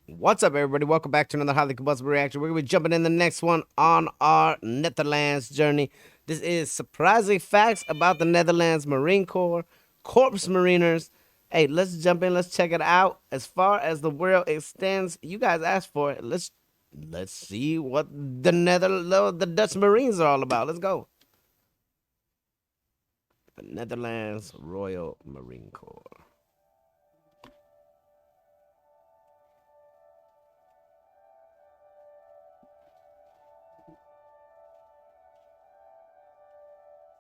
What's up, everybody? Welcome back to another highly combustible reaction. We're going to be jumping in the next one on our Netherlands journey. This is surprising facts about the Netherlands Marine Corps, Corps Mariners. Hey, let's jump in. Let's check it out. As far as the world extends, you guys asked for it. Let's see what the Dutch Marines are all about. Let's go. The Netherlands Royal Marine Corps.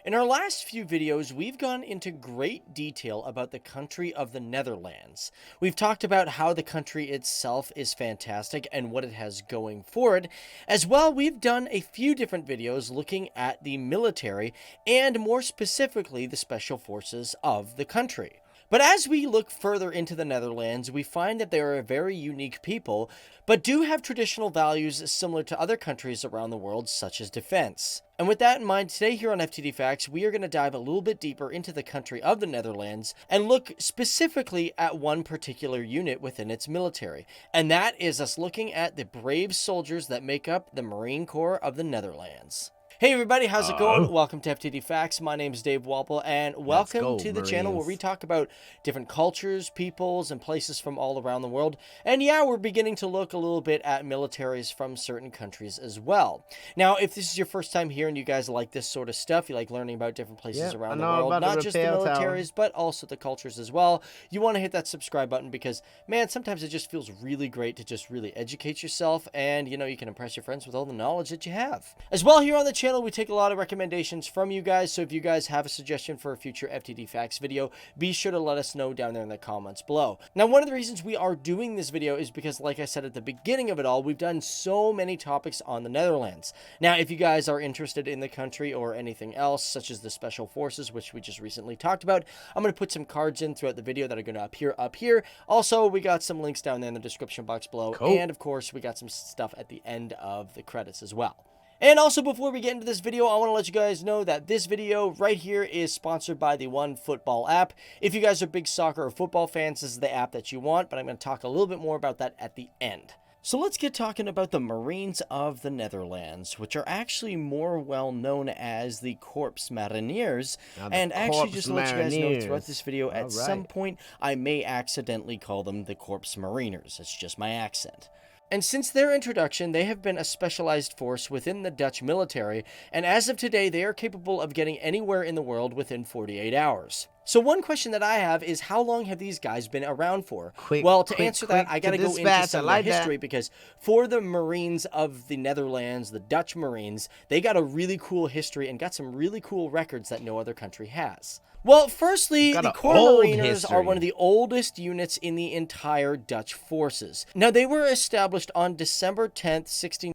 In our last few videos, we've gone into great detail about the country of the Netherlands. We've talked about how the country itself is fantastic and what it has going for it. As well, we've done a few different videos looking at the military and more specifically the special forces of the country. But as we look further into the Netherlands, we find that they are a very unique people, but do have traditional values similar to other countries around the world, such as defense. And with that in mind, today here on FTD Facts, we are going to dive a little bit deeper into the country of the Netherlands and look specifically at one particular unit within its military. And that is us looking at the brave soldiers that make up the Marine Corps of the Netherlands. Hey everybody, how's it going? Welcome to FTD Facts. My name is Dave Walpole, and welcome to the channel where we talk about different cultures, peoples, and places from all around the world. And yeah, we're beginning to look a little bit at militaries from certain countries as well. Now, if this is your first time here and you guys like this sort of stuff, you like learning about different places around the world, not just the militaries, but also the cultures as well, you want to hit that subscribe button because, man, sometimes it just feels really great to just really educate yourself and, you know, you can impress your friends with all the knowledge that you have. As well, here on the channel, we take a lot of recommendations from you guys, so if you guys have a suggestion for a future FTD Facts video, be sure to let us know down there in the comments below. Now, one of the reasons we are doing this video is because, like I said at the beginning of it all, we've done so many topics on the Netherlands. Now, if you guys are interested in the country or anything else, such as the special forces, which we just recently talked about, I'm going to put some cards in throughout the video that are going to appear up here. Also, we got some links down there in the description box below, and of course, we got some stuff at the end of the credits as well. And also, before we get into this video, I want to let you guys know that this video right here is sponsored by the OneFootball app. If you guys are big soccer or football fans, this is the app that you want, but I'm going to talk a little bit more about that at the end. So let's get talking about the Marines of the Netherlands, which are actually more well known as the KORPS Mariniers. And actually, just to let you guys know, throughout this video, at some point, I may accidentally call them the KORPS Mariners. It's just my accent. And since their introduction, they have been a specialized force within the Dutch military, and as of today, they are capable of getting anywhere in the world within 48 hours. So one question that I have is, how long have these guys been around for? Well, to answer that, I gotta go into some of the history, because for the Marines of the Netherlands, the Dutch Marines, they got a really cool history and got some really cool records that no other country has. Well, firstly, the Corps Mariners are one of the oldest units in the entire Dutch forces. Now, they were established on December 10th, 16...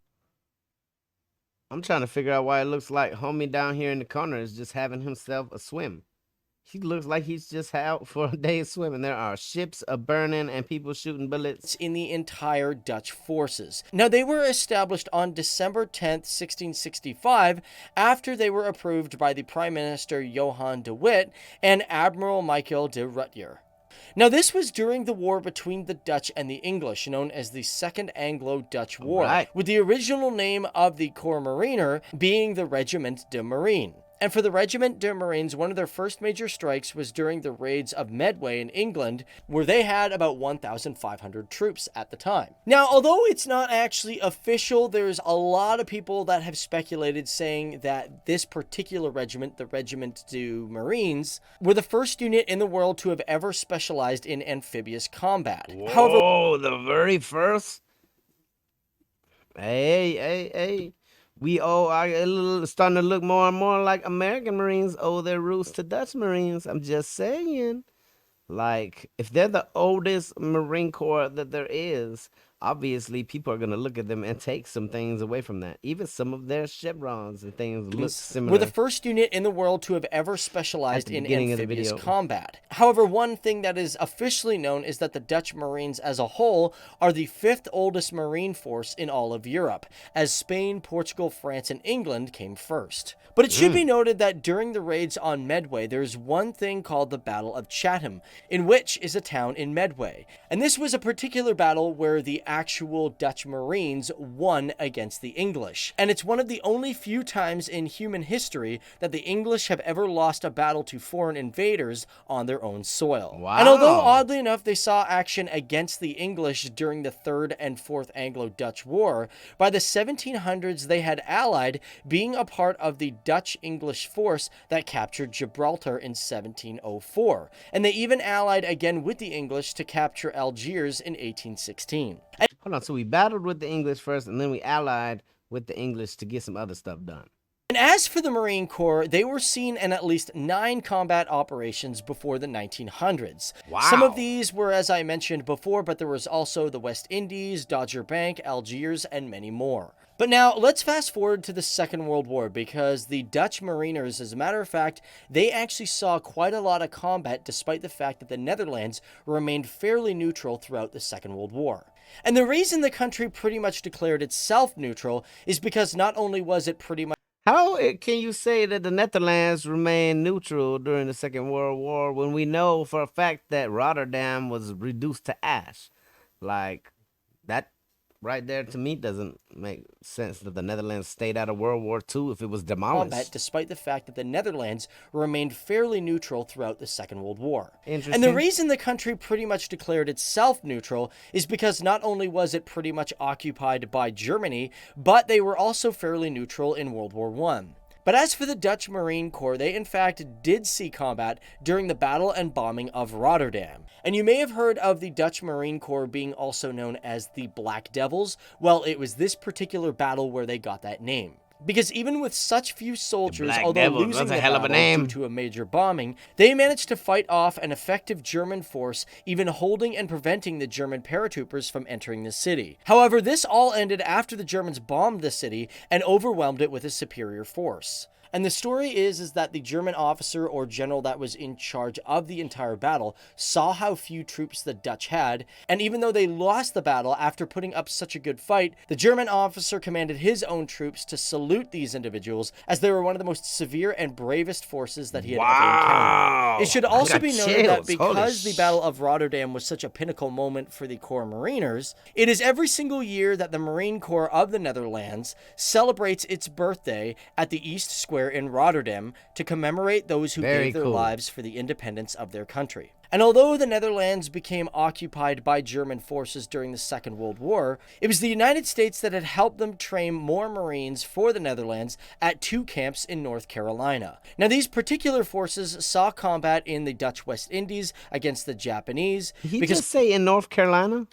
I'm trying to figure out why it looks like homie down here in the corner is just having himself a swim. He looks like he's just out for a day of swimming. There are ships burning and people shooting bullets in the entire Dutch forces. Now, they were established on December 10th, 1665, after they were approved by the Prime Minister Johan de Witt and Admiral Michael de Ruyter. Now, this was during the war between the Dutch and the English, known as the Second Anglo-Dutch War, with the original name of the Corps Mariner being the Regiment de Marine. And for the Regiment de Marines, one of their first major strikes was during the raids of Medway in England, where they had about 1,500 troops at the time. Now, although it's not actually official, there's a lot of people that have speculated saying that this particular regiment, the Regiment de Marines, were the first unit in the world to have ever specialized in amphibious combat. Whoa, however, the very first? Hey. We are starting to look more and more like American Marines owe their roots to Dutch Marines. I'm just saying. Like, if they're the oldest Marine Corps that there is, obviously people are going to look at them and take some things away from that. Even some of their chevrons and things look similar. We're the first unit in the world to have ever specialized in amphibious combat. However, one thing that is officially known is that the Dutch Marines as a whole are the 5th oldest Marine force in all of Europe, as Spain, Portugal, France, and England came first. But it should be noted that during the raids on Medway, there's one thing called the Battle of Chatham, in which is a town in Medway. And this was a particular battle where the actual Dutch Marines won against the English. And it's one of the only few times in human history that the English have ever lost a battle to foreign invaders on their own soil. Wow. And although oddly enough they saw action against the English during the Third and Fourth Anglo-Dutch War, by the 1700s they had allied, being a part of the Dutch-English force that captured Gibraltar in 1704. And they even allied again with the English to capture Algiers in 1816. Hold on, so we battled with the English first, and then we allied with the English to get some other stuff done. And as for the Marine Corps, they were seen in at least 9 combat operations before the 1900s. Wow. Some of these were, as I mentioned before, but there was also the West Indies, Dogger Bank, Algiers, and many more. But now, let's fast forward to the Second World War, because the Dutch Mariners, as a matter of fact, they actually saw quite a lot of combat despite the fact that the Netherlands remained fairly neutral throughout the Second World War. And the reason the country pretty much declared itself neutral is because not only was it pretty much How can you say that the Netherlands remained neutral during the Second World War when we know for a fact that Rotterdam was reduced to ash? Like, that right there to me doesn't make sense that the Netherlands stayed out of World War II if it was demolished. combat, despite the fact that the Netherlands remained fairly neutral throughout the Second World War. Interesting. And the reason the country pretty much declared itself neutral is because not only was it pretty much occupied by Germany, but they were also fairly neutral in World War I. But as for the Dutch Marine Corps, they in fact did see combat during the battle and bombing of Rotterdam. And you may have heard of the Dutch Marine Corps being also known as the Black Devils. Well, it was this particular battle where they got that name. Because even with such few soldiers, Black although Devils, losing that's a the hell of a battle name. due to a major bombing, they managed to fight off an effective German force, even holding and preventing the German paratroopers from entering the city. However, this all ended after the Germans bombed the city and overwhelmed it with a superior force. And the story is that the German officer or general that was in charge of the entire battle saw how few troops the Dutch had, and even though they lost the battle after putting up such a good fight, the German officer commanded his own troops to salute these individuals as they were one of the most severe and bravest forces that he had ever encountered. It should also be noted that because the Battle of Rotterdam was such a pinnacle moment for the Corps Mariners, it is every single year that the Marine Corps of the Netherlands celebrates its birthday at the East Square in Rotterdam to commemorate those who gave their lives for the independence of their country. And although the Netherlands became occupied by German forces during the Second World War, it was the United States that had helped them train more Marines for the Netherlands at 2 camps in North Carolina. Now, these particular forces saw combat in the Dutch West Indies against the Japanese. Did he just say in North Carolina?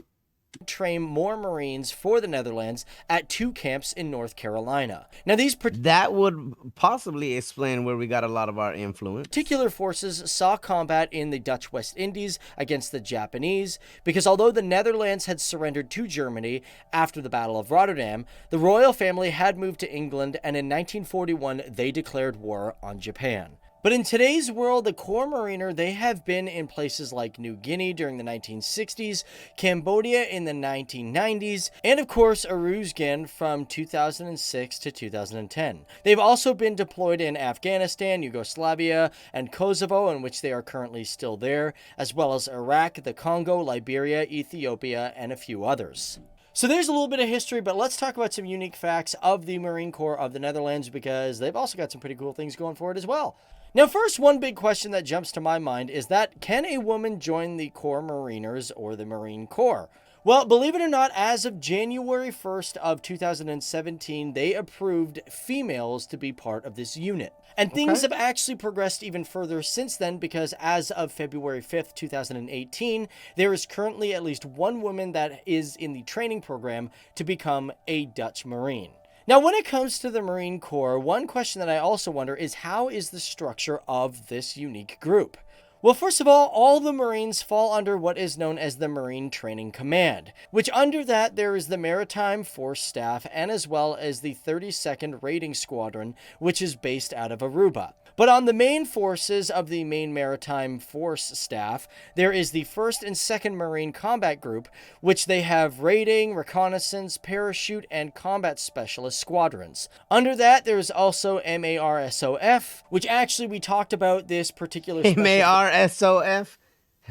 Train more Marines for the Netherlands at 2 camps in North Carolina. Now, that would possibly explain where we got a lot of our influence. Particular forces saw combat in the Dutch West Indies against the Japanese, because although the Netherlands had surrendered to Germany after the Battle of Rotterdam, the royal family had moved to England, and in 1941 they declared war on Japan. But in today's world, the Corps Mariner, they have been in places like New Guinea during the 1960s, Cambodia in the 1990s, and of course, Aruzgan from 2006 to 2010. They've also been deployed in Afghanistan, Yugoslavia, and Kosovo, in which they are currently still there, as well as Iraq, the Congo, Liberia, Ethiopia, and a few others. So there's a little bit of history, but let's talk about some unique facts of the Marine Corps of the Netherlands, because they've also got some pretty cool things going for it as well. Now, first, one big question that jumps to my mind is that, can a woman join the Corps Mariners or the Marine Corps? Well, believe it or not, as of January 1st of 2017, they approved females to be part of this unit. And things have actually progressed even further since then, because as of February 5th, 2018, there is currently at least one woman that is in the training program to become a Dutch Marine. Now, when it comes to the Marine Corps, one question that I also wonder is, how is the structure of this unique group? Well, first of all the Marines fall under what is known as the Marine Training Command, which under that there is the Maritime Force Staff, and as well as the 32nd Raiding Squadron, which is based out of Aruba. But on the main forces of the main Maritime Force Staff, there is the 1st and 2nd Marine Combat Group, which they have raiding, reconnaissance, parachute, and combat specialist squadrons. Under that, there is also MARSOF, which actually we talked about this particular MARSOF?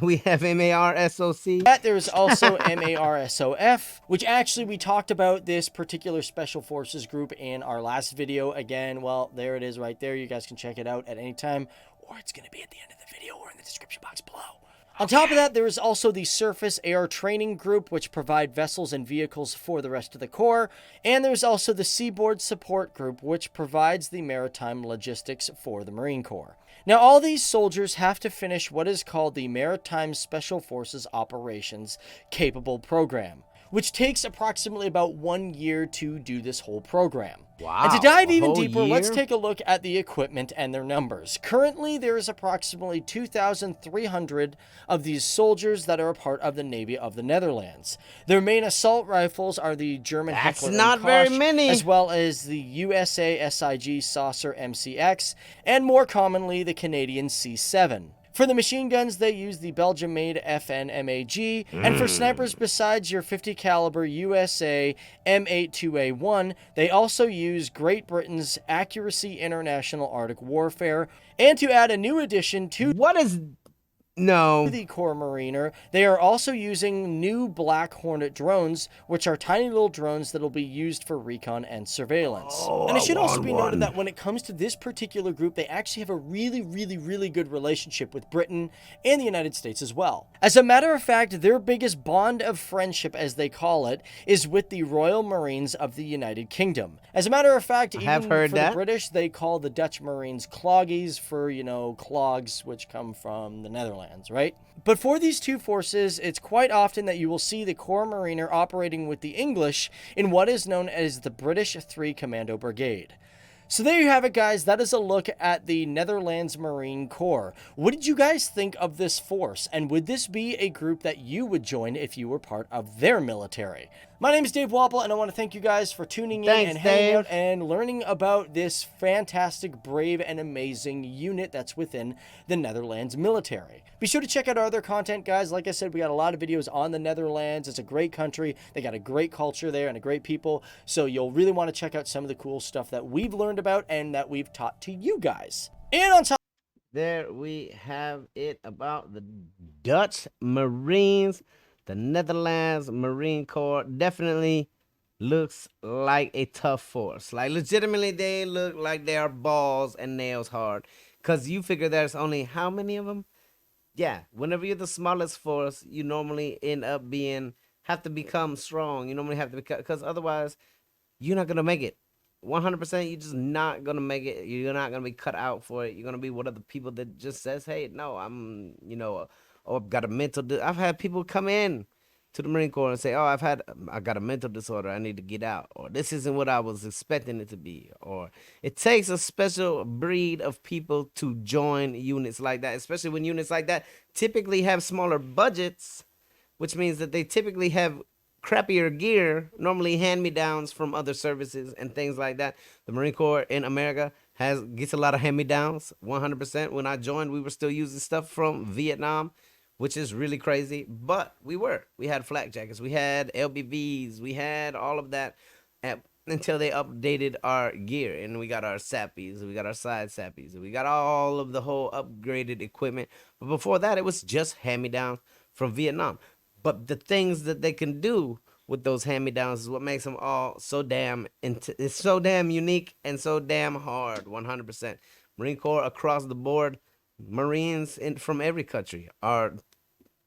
We have MARSOC. That there's also MARSOF, which actually we talked about this particular special forces group in our last video. Again, well, there it is right there. You guys can check it out at any time, or it's going to be at the end of the video or in the description box below. On top of that, there is also the Surface Air Training Group, which provide vessels and vehicles for the rest of the Corps. And there's also the Seaboard Support Group, which provides the maritime logistics for the Marine Corps. Now, all these soldiers have to finish what is called the Maritime Special Forces Operations Capable Program, which takes approximately about 1 year to do this whole program. Wow. And to dive even whole deeper, year? let's take a look at the equipment and their numbers. Currently, there is approximately 2,300 of these soldiers that are a part of the Navy of the Netherlands. Their main assault rifles are the German That's Heckler not and very Koch, many. as well as the USA SIG Saucer MCX, and more commonly, the Canadian C7. For the machine guns, they use the Belgium-made FN-MAG, and for snipers, besides your 50 caliber USA M82A1, they also use Great Britain's Accuracy International Arctic Warfare. And to add a new addition to What is... No. the Corps Mariner, they are also using new Black Hornet drones, which are tiny little drones that will be used for recon and surveillance. Oh, And it should also be one. noted that when it comes to this particular group, they actually have a really good relationship with Britain and the United States as well. As a matter of fact, their biggest bond of friendship, as they call it, is with the Royal Marines of the United Kingdom. As a matter of fact, even have heard for that. the British, they call the Dutch Marines cloggies for, you know, clogs, which come from the Netherlands. Right? But for these two forces, it's quite often that you will see the Corps Mariner operating with the English in what is known as the British 3 Commando Brigade. So there you have it, guys. That is a look at the Netherlands Marine Corps. What did you guys think of this force? And would this be a group that you would join if you were part of their military? My name is Dave Wapple, and I want to thank you guys for tuning in Thanks, and hanging Dave. out and learning about this fantastic, brave, and amazing unit that's within the Netherlands military. Be sure to check out our other content, guys. Like I said, we got a lot of videos on the Netherlands. It's a great country. They got a great culture there and a great people. So you'll really want to check out some of the cool stuff that we've learned about and that we've taught to you guys. And on top There we have it about the Dutch Marines. The Netherlands Marine Corps definitely looks like a tough force. Like, legitimately, they look like they are balls and nails hard. Because you figure there's only how many of them? Yeah, whenever you're the smallest force, you normally end up have to become strong. You normally have to become, because otherwise, you're not going to make it. 100%, you're just not gonna make it. You're not gonna be cut out for it. You're gonna be one of the people that just says, "Hey, no, I'm, oh, I've got a I've had people come in to the Marine Corps and say, "Oh, I got a mental disorder. I need to get out," or "This isn't what I was expecting it to be," or it takes a special breed of people to join units like that, especially when units like that typically have smaller budgets, which means that they typically have crappier gear, normally hand-me-downs from other services and things like that. The Marine Corps in America gets a lot of hand-me-downs, 100%. When I joined, we were still using stuff from Vietnam, which is really crazy, but we had flak jackets, we had LBVs, we had all of that until they updated our gear, and we got our sappies, we got our side sappies, we got all of the whole upgraded equipment. But before that, it was just hand-me-down from Vietnam. But the things that they can do with those hand-me-downs is what makes them all so damn it's so damn unique and so damn hard. 100%. Marine Corps across the board, Marines from every country are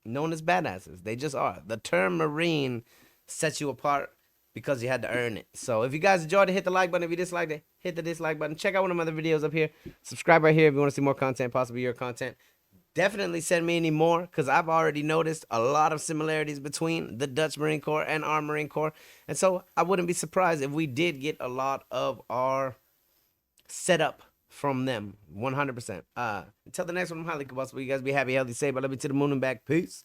known as badasses. They just are. The term Marine sets you apart because you had to earn it. So if you guys enjoyed it, hit the like button. If you disliked it, hit the dislike button. Check out one of my other videos up here. Subscribe right here if you want to see more content, possibly your content. Definitely send me any more, because I've already noticed a lot of similarities between the Dutch Marine Corps and our Marine Corps. And so I wouldn't be surprised if we did get a lot of our setup from them. 100%. Until the next one, I'm highly combustible. You guys be happy, healthy, safe. I love you to the moon and back. Peace.